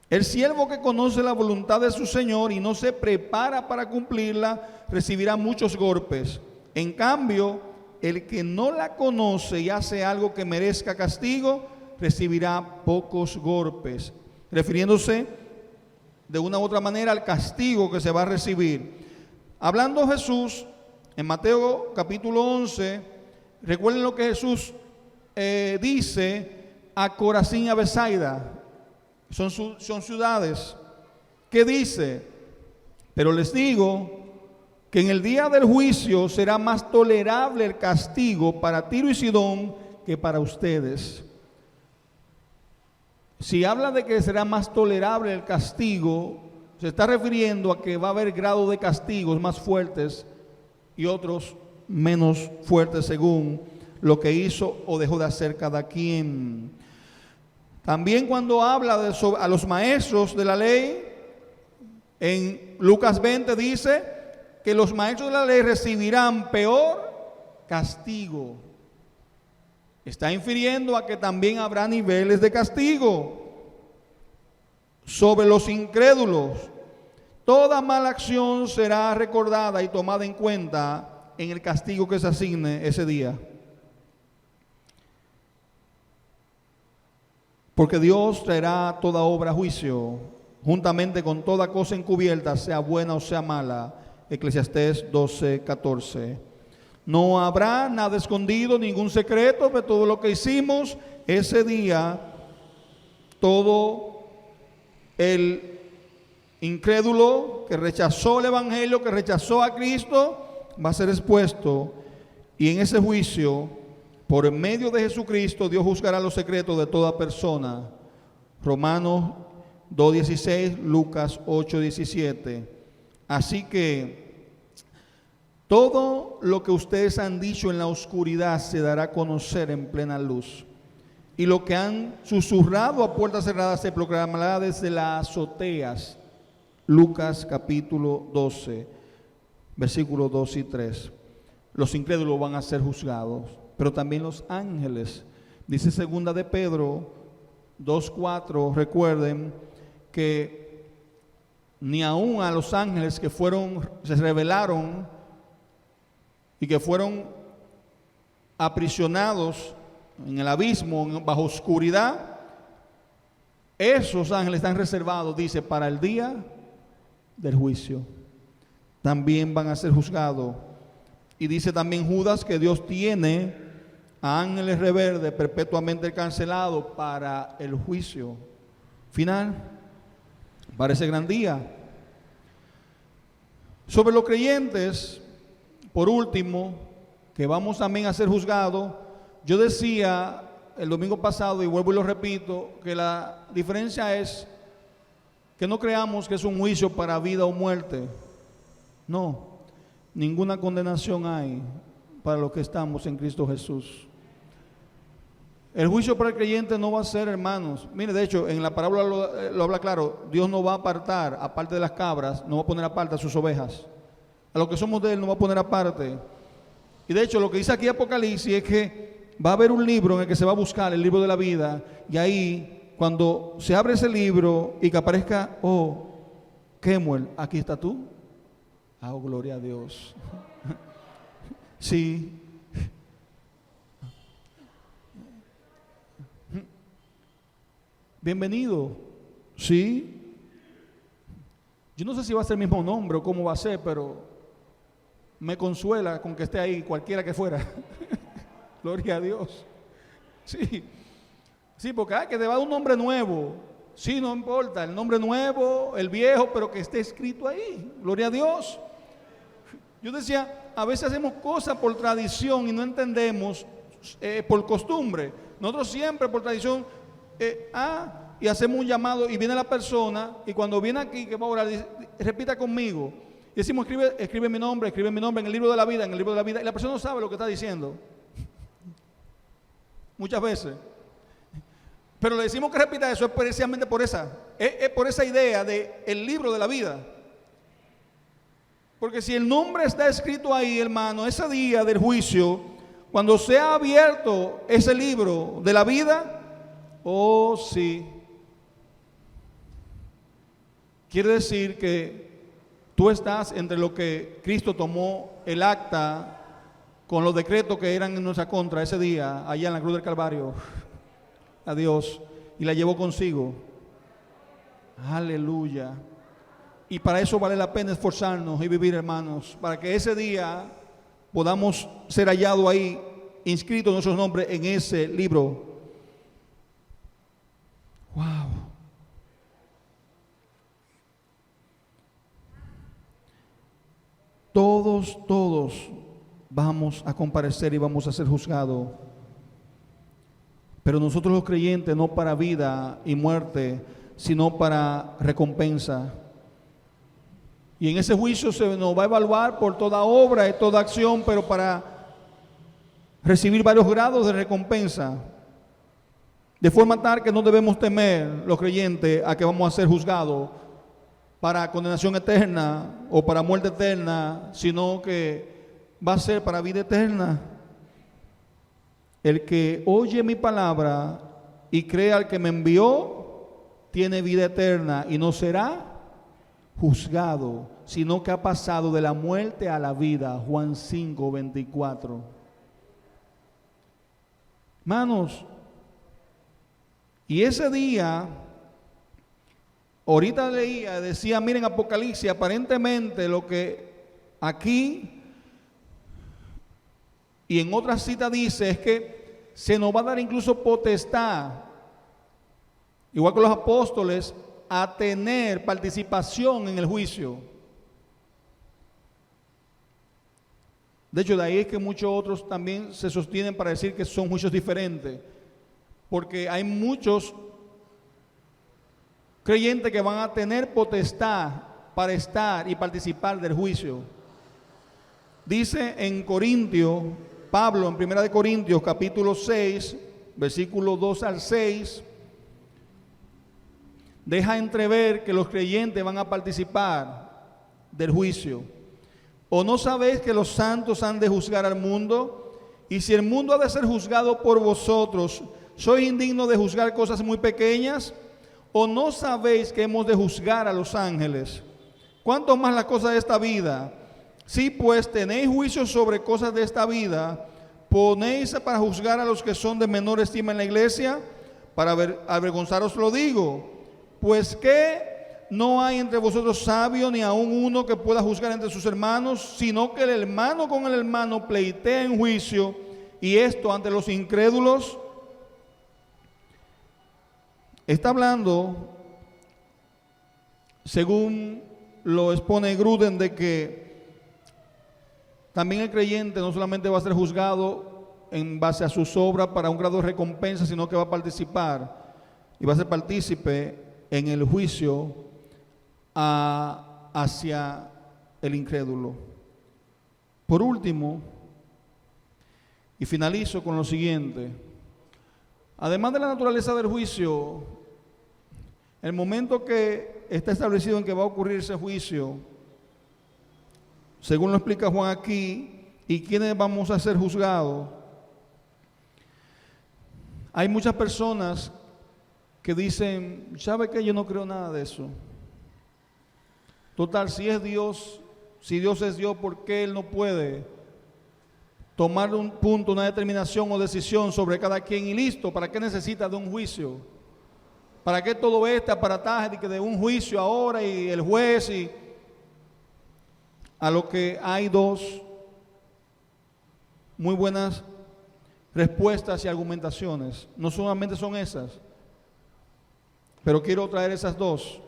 el siervo que conoce la voluntad de su Señor y no se prepara para cumplirla, recibirá muchos golpes. En cambio, el que no la conoce y hace algo que merezca castigo, recibirá pocos golpes. Refiriéndose de una u otra manera al castigo que se va a recibir. Hablando Jesús en Mateo capítulo 11, recuerden lo que Jesús dice a Corazín y a Betsaida. Son ciudades. ¿Qué dice? Pero les digo que en el día del juicio será más tolerable el castigo para Tiro y Sidón que para ustedes. Si habla de que será más tolerable el castigo, se está refiriendo a que va a haber grado de castigos más fuertes y otros menos fuertes según lo que hizo o dejó de hacer cada quien. También cuando habla a los maestros de la ley, en Lucas 20 dice que los maestros de la ley recibirán peor castigo. Está infiriendo a que también habrá niveles de castigo sobre los incrédulos. Toda mala acción será recordada y tomada en cuenta en el castigo que se asigne ese día. Porque Dios traerá toda obra a juicio, juntamente con toda cosa encubierta, sea buena o sea mala. Eclesiastés 12:14. No habrá nada escondido, ningún secreto de todo lo que hicimos ese día. Todo el incrédulo que rechazó el evangelio, que rechazó a Cristo, va a ser expuesto, y en ese juicio, por medio de Jesucristo, Dios juzgará los secretos de toda persona. Romanos 2:16, Lucas 8:17. Así que todo lo que ustedes han dicho en la oscuridad se dará a conocer en plena luz, y lo que han susurrado a puertas cerradas se proclamará desde las azoteas. Lucas capítulo 12, versículos 2 y 3. Los incrédulos van a ser juzgados, pero también los ángeles. Dice segunda de Pedro 2:4, recuerden que ni aun a los ángeles que se rebelaron y que fueron aprisionados en el abismo, bajo oscuridad, esos ángeles están reservados, dice, para el día del juicio. También van a ser juzgados. Y dice también Judas que Dios tiene a ángeles rebeldes perpetuamente cancelados para el juicio final, para ese gran día. Sobre los creyentes, por último, que vamos también a ser juzgados, yo decía el domingo pasado, y vuelvo y lo repito, que la diferencia es que no creamos que es un juicio para vida o muerte. No, ninguna condenación hay para los que estamos en Cristo Jesús. El juicio para el creyente no va a ser, hermanos. Mire, de hecho, en la parábola lo habla claro. Dios no va a apartar, aparte de las cabras, no va a poner aparte a sus ovejas. A los que somos de Él no va a poner aparte. Y de hecho, lo que dice aquí Apocalipsis es que va a haber un libro en el que se va a buscar el libro de la vida. Y ahí, cuando se abre ese libro y que aparezca, oh, Kemuel, aquí está tú. Ah, oh, gloria a Dios. Sí. Bienvenido. Sí. Yo no sé si va a ser el mismo nombre o cómo va a ser, pero me consuela con que esté ahí cualquiera que fuera. Gloria a Dios. Sí. Sí, porque que te va a dar un nombre nuevo. Sí, no importa, el nombre nuevo, el viejo, pero que esté escrito ahí. Gloria a Dios. Yo decía, a veces hacemos cosas por tradición y no entendemos, por costumbre. Nosotros siempre por tradición, y hacemos un llamado y viene la persona y cuando viene aquí que va a orar, dice, repita conmigo. Y decimos, escribe mi nombre en el libro de la vida, y la persona no sabe lo que está diciendo. Muchas veces. Pero le decimos que repita eso, es precisamente por esa idea del libro de la vida. Porque si el nombre está escrito ahí, hermano, ese día del juicio, cuando sea abierto ese libro de la vida, oh sí, quiere decir que tú estás entre lo que Cristo tomó el acta con los decretos que eran en nuestra contra ese día, allá en la cruz del Calvario, a Dios, y la llevó consigo. Aleluya. Y para eso vale la pena esforzarnos y vivir, hermanos, para que ese día podamos ser hallados ahí, inscritos nuestros nombres en ese libro. Wow. Todos vamos a comparecer y vamos a ser juzgados. Pero nosotros los creyentes no para vida y muerte, sino para recompensa. Y en ese juicio se nos va a evaluar por toda obra y toda acción, pero para recibir varios grados de recompensa. De forma tal que no debemos temer los creyentes a que vamos a ser juzgados para condenación eterna o para muerte eterna, sino que va a ser para vida eterna. El que oye mi palabra y cree al que me envió, tiene vida eterna y no será juzgado, sino que ha pasado de la muerte a la vida. Juan 5:24. Hermanos, y ese día, ahorita leía, decía, miren Apocalipsis, aparentemente lo que aquí y en otra cita dice es que se nos va a dar incluso potestad, igual que los apóstoles, a tener participación en el juicio. De hecho, de ahí es que muchos otros también se sostienen para decir que son juicios diferentes, porque hay muchos creyentes que van a tener potestad para estar y participar del juicio. Dice en Corintios, Pablo en 1 de Corintios capítulo 6, versículos 2 al 6, deja entrever que los creyentes van a participar del juicio. ¿O no sabéis que los santos han de juzgar al mundo? Y si el mundo ha de ser juzgado por vosotros, ¿sois indignos de juzgar cosas muy pequeñas? ¿O no sabéis que hemos de juzgar a los ángeles? ¿Cuánto más las cosas de esta vida? Si pues tenéis juicio sobre cosas de esta vida, ¿ponéis para juzgar a los que son de menor estima en la iglesia? Para avergonzaros lo digo. Pues que no hay entre vosotros sabio ni aun uno que pueda juzgar entre sus hermanos, sino que el hermano con el hermano pleitea en juicio, y esto ante los incrédulos. Está hablando, según lo expone Gruden, de que también el creyente no solamente va a ser juzgado en base a sus obras para un grado de recompensa, sino que va a participar y va a ser partícipe en el juicio hacia el incrédulo. Por último, y finalizo con lo siguiente: además de la naturaleza del juicio, el momento que está establecido en que va a ocurrir ese juicio, según lo explica Juan aquí, y quiénes vamos a ser juzgados, hay muchas personas que dicen, ¿sabe qué? Yo no creo nada de eso. Total, si es Dios, si Dios es Dios, ¿por qué Él no puede tomar un punto, una determinación o decisión sobre cada quien y listo? ¿Para qué necesita de un juicio? ¿Para qué todo este aparataje de un juicio ahora y el juez? Y a lo que hay dos muy buenas respuestas y argumentaciones. No solamente son esas, pero quiero traer esas dos.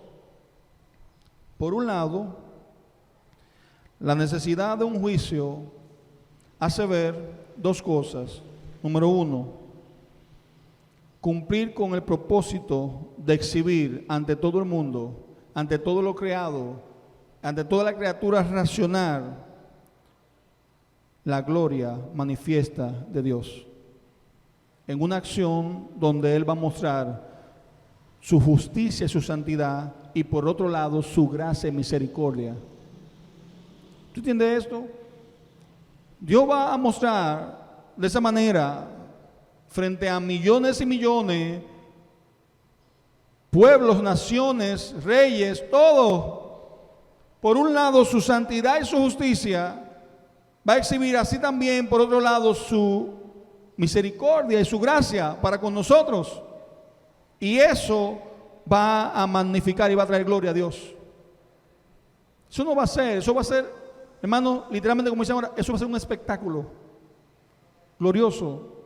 Por un lado, la necesidad de un juicio hace ver dos cosas. Número uno, cumplir con el propósito de exhibir ante todo el mundo, ante todo lo creado, ante toda la criatura racional, la gloria manifiesta de Dios. En una acción donde Él va a mostrar su justicia y su santidad, y por otro lado su gracia y misericordia. ¿Tú entiendes esto? Dios va a mostrar de esa manera frente a millones y millones, pueblos, naciones, reyes, todo. Por un lado su santidad y su justicia, va a exhibir así también por otro lado su misericordia y su gracia para con nosotros. Y eso va a magnificar y va a traer gloria a Dios. Eso no va a ser, eso va a ser, hermano, literalmente como dicen ahora, eso va a ser un espectáculo glorioso.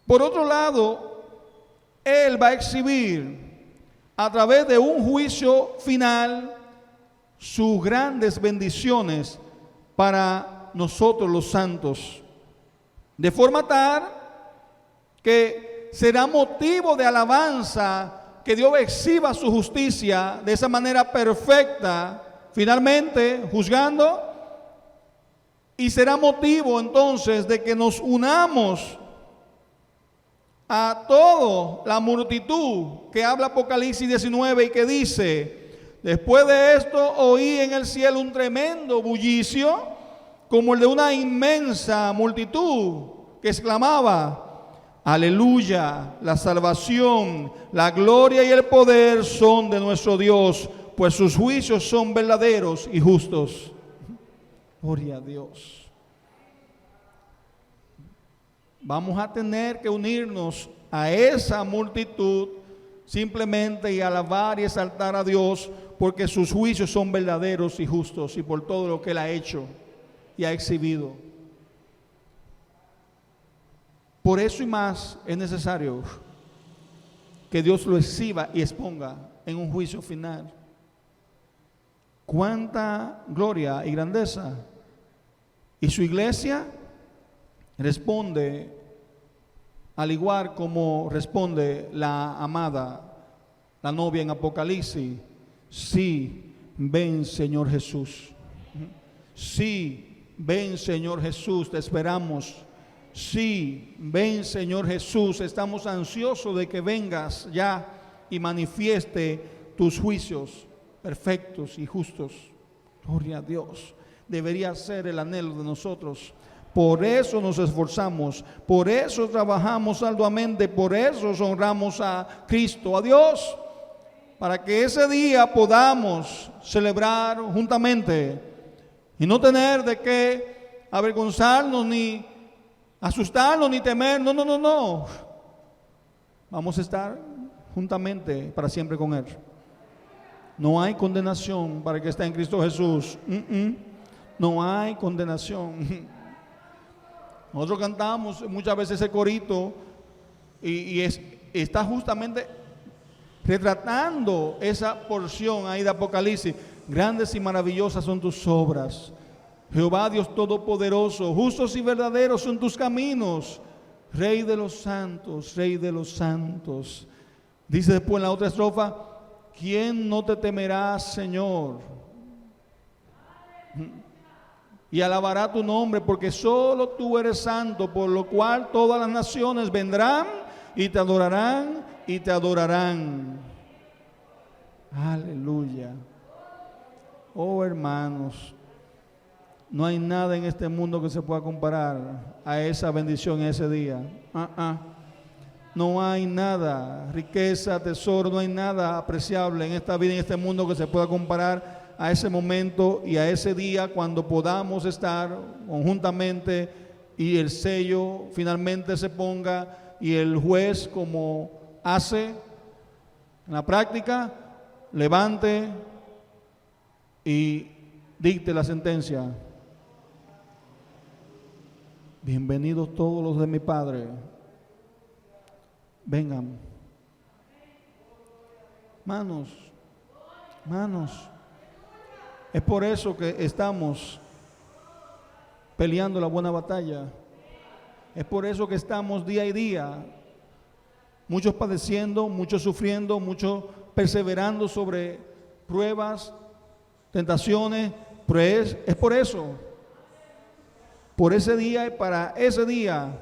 Por otro lado, Él va a exhibir a través de un juicio final sus grandes bendiciones para nosotros los santos, de forma tal que será motivo de alabanza que Dios exhiba su justicia de esa manera perfecta, finalmente juzgando, y será motivo entonces de que nos unamos a toda la multitud que habla Apocalipsis 19 y que dice: después de esto oí en el cielo un tremendo bullicio como el de una inmensa multitud que exclamaba: aleluya, la salvación, la gloria y el poder son de nuestro Dios, pues sus juicios son verdaderos y justos. Gloria a Dios. Vamos a tener que unirnos a esa multitud simplemente y alabar y exaltar a Dios, porque sus juicios son verdaderos y justos, y por todo lo que Él ha hecho y ha exhibido. Por eso y más es necesario que Dios lo exhiba y exponga en un juicio final. Cuánta gloria y grandeza. Y su iglesia responde al igual como responde la amada, la novia en Apocalipsis: sí, ven Señor Jesús. Sí, ven Señor Jesús, te esperamos. Sí, ven Señor Jesús, estamos ansiosos de que vengas ya y manifieste tus juicios perfectos y justos. Gloria a Dios. Debería ser el anhelo de nosotros. Por eso nos esforzamos, por eso trabajamos arduamente, por eso honramos a Cristo, a Dios, para que ese día podamos celebrar juntamente y no tener de qué avergonzarnos, ni asustarnos, ni temer. No. Vamos a estar juntamente para siempre con Él. No hay condenación para el que está en Cristo Jesús. No hay condenación. Nosotros cantamos muchas veces ese corito y está justamente retratando esa porción ahí de Apocalipsis. Grandes y maravillosas son tus obras, Jehová Dios Todopoderoso. Justos y verdaderos son tus caminos, Rey de los santos, Rey de los santos. Dice después en la otra estrofa: ¿quién no te temerá, Señor? Y alabará tu nombre, porque solo tú eres santo, por lo cual todas las naciones vendrán y te adorarán y te adorarán. Aleluya. Oh, hermanos, no hay nada en este mundo que se pueda comparar a esa bendición en ese día. No hay nada, riqueza, tesoro, no hay nada apreciable en esta vida, en este mundo, que se pueda comparar a ese momento y a ese día cuando podamos estar conjuntamente y el sello finalmente se ponga y el juez, como hace en la práctica, levante y dicte la sentencia. Bienvenidos todos los de mi Padre, vengan. Manos. Es por eso que estamos peleando la buena batalla. Es por eso que estamos día y día, muchos padeciendo, muchos sufriendo, muchos perseverando sobre pruebas, tentaciones. Pues es por eso, por ese día y para ese día,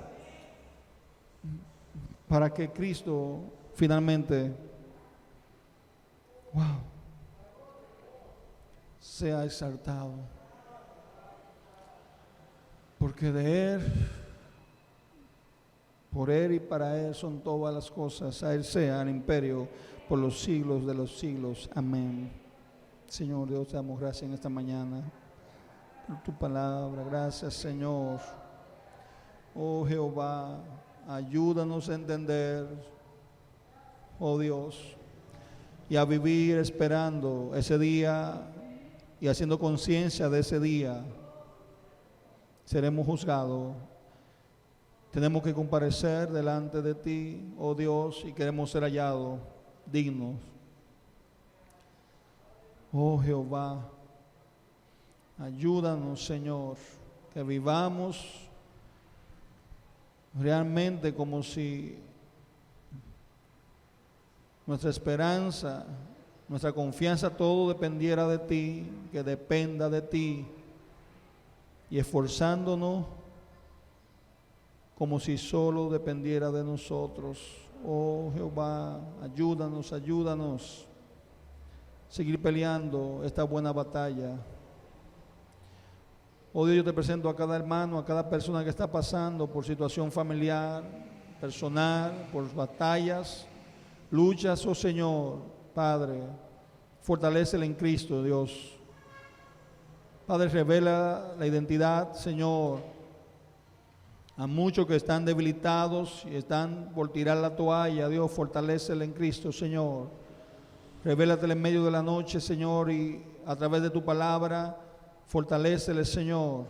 para que Cristo finalmente, sea exaltado. Porque de Él, por Él y para Él son todas las cosas. A Él sea el imperio por los siglos de los siglos. Amén. Señor Dios, te damos gracias en esta mañana por tu palabra. Gracias, Señor. Oh Jehová, ayúdanos a entender, oh Dios, y a vivir esperando ese día y haciendo conciencia de ese día. Seremos juzgados. Tenemos que comparecer delante de ti, oh Dios, y queremos ser hallados dignos. Oh Jehová, ayúdanos, Señor, que vivamos realmente como si nuestra esperanza, nuestra confianza, todo dependiera de ti, que dependa de ti, y esforzándonos como si solo dependiera de nosotros. Oh Jehová, ayúdanos. Seguir peleando esta buena batalla. Oh Dios, yo te presento a cada hermano, a cada persona que está pasando por situación familiar, personal, por batallas, luchas, oh Señor, Padre, fortalécele en Cristo, Dios. Padre, revela la identidad, Señor, a muchos que están debilitados y están por tirar la toalla. Dios, fortalécele en Cristo, Señor. Revélatele en medio de la noche, Señor, y a través de tu palabra, fortalécele, Señor.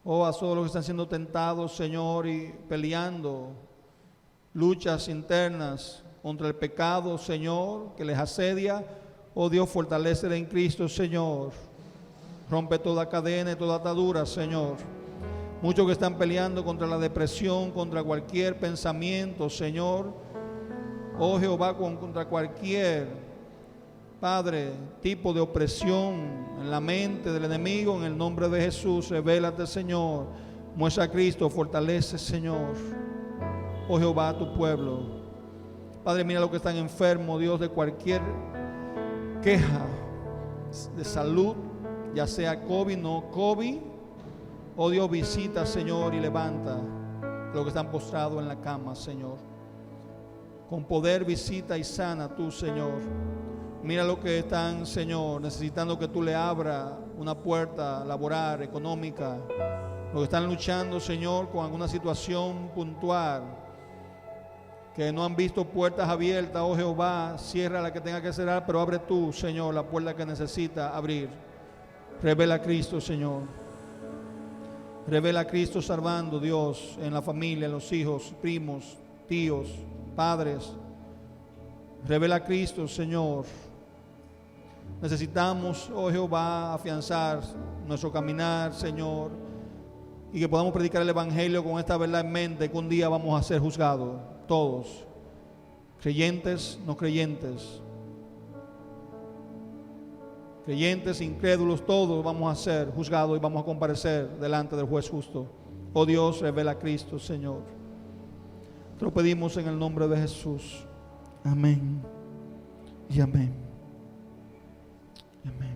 Oh, a todos los que están siendo tentados, Señor, y peleando luchas internas contra el pecado, Señor, que les asedia. Oh Dios, fortalécele en Cristo, Señor. Rompe toda cadena y toda atadura, Señor. Muchos que están peleando contra la depresión, contra cualquier pensamiento, Señor. Oh Jehová, contra cualquier, Padre, tipo de opresión en la mente del enemigo, en el nombre de Jesús, revélate, Señor. Muestra a Cristo, fortalece, Señor. Oh Jehová, a tu pueblo. Padre, mira los que están enfermos, Dios, de cualquier queja de salud, ya sea COVID, no COVID. Oh Dios, visita, Señor, y levanta a los que están postrados en la cama, Señor. Con poder visita y sana tú, Señor. Mira lo que están, Señor, necesitando que tú le abras una puerta laboral, económica. Los que están luchando, Señor, con alguna situación puntual, que no han visto puertas abiertas. Oh Jehová, cierra la que tenga que cerrar, pero abre tú, Señor, la puerta que necesita abrir. Revela a Cristo, Señor. Revela a Cristo salvando, Dios, en la familia, en los hijos, primos, tíos, padres. Revela a Cristo, Señor. Necesitamos, oh Jehová, afianzar nuestro caminar, Señor, y que podamos predicar el Evangelio con esta verdad en mente, que un día vamos a ser juzgados, todos, creyentes, no creyentes, creyentes, incrédulos, todos vamos a ser juzgados y vamos a comparecer delante del juez justo. Oh Dios, revela a Cristo, Señor. Te lo pedimos en el nombre de Jesús. Amén y amén. Amén.